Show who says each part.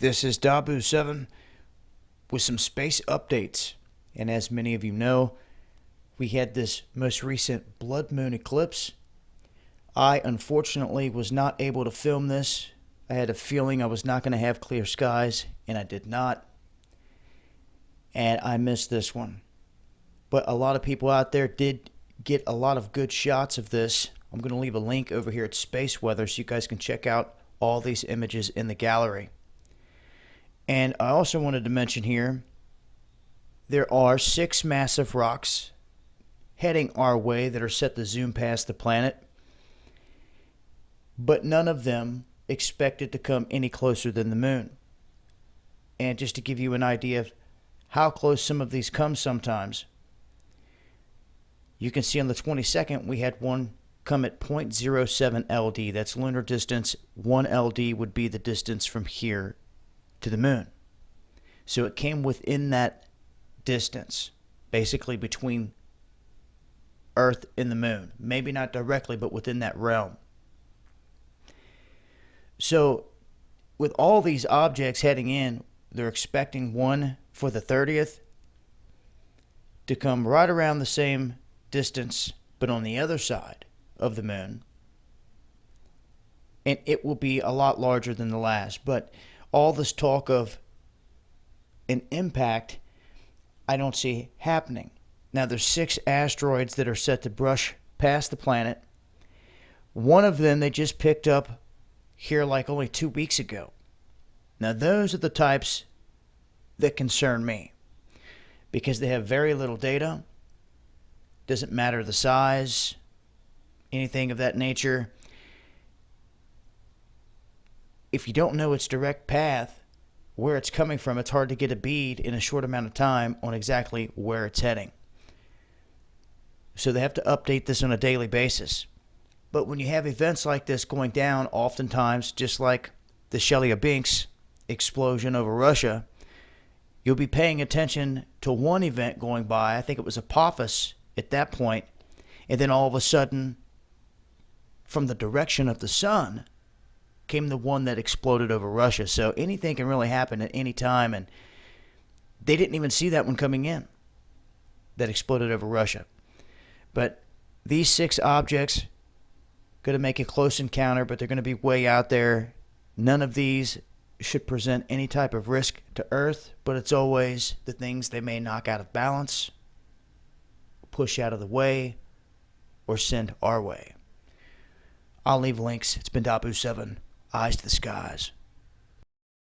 Speaker 1: This is Dabu7 with some space updates. And as many of you know, we had this most recent blood moon eclipse. I unfortunately was not able to film this. I had a feeling I was not going to have clear skies, and I did not. And I missed this one. But a lot of people out there did get a lot of good shots of this. I'm going to leave a link over here at Space Weather so you guys can check out all these images in the gallery. And I also wanted to mention here, there are 6 massive rocks heading our way that are set to zoom past the planet, but none of them expected to come any closer than the moon. And just to give you an idea of how close some of these come sometimes, you can see on the 22nd we had one come at 0.07 LD. That's lunar distance. 1 LD would be the distance from here to the moon. So it came within that distance, basically between Earth and the moon. Maybe not directly, but within that realm. So with all these objects heading in, they're expecting one for the 30th to come right around the same distance, but on the other side of the moon. And it will be a lot larger than the last. But all this talk of an impact, I don't see happening. Now there's 6 asteroids that are set to brush past the planet. One of them they just picked up here like only 2 weeks ago. Now those are the types that concern me, because they have very little data. Doesn't matter the size, anything of that nature. If you don't know its direct path, where it's coming from, it's hard to get a bead in a short amount of time on exactly where it's heading. So they have to update this on a daily basis. But when you have events like this going down, oftentimes, just like the Chelyabinsk explosion over Russia, you'll be paying attention to one event going by. I think it was Apophis at that point, and then all of a sudden, from the direction of the sun, came the one that exploded over Russia. So anything can really happen at any time, and they didn't even see that one coming in that exploded over Russia. But these 6 objects going to make a close encounter, but they're going to be way out there. None of these should present any type of risk to Earth, but it's always the things they may knock out of balance, push out of the way, or send our way. I'll leave links. It's been Dabu7. Eyes to the skies.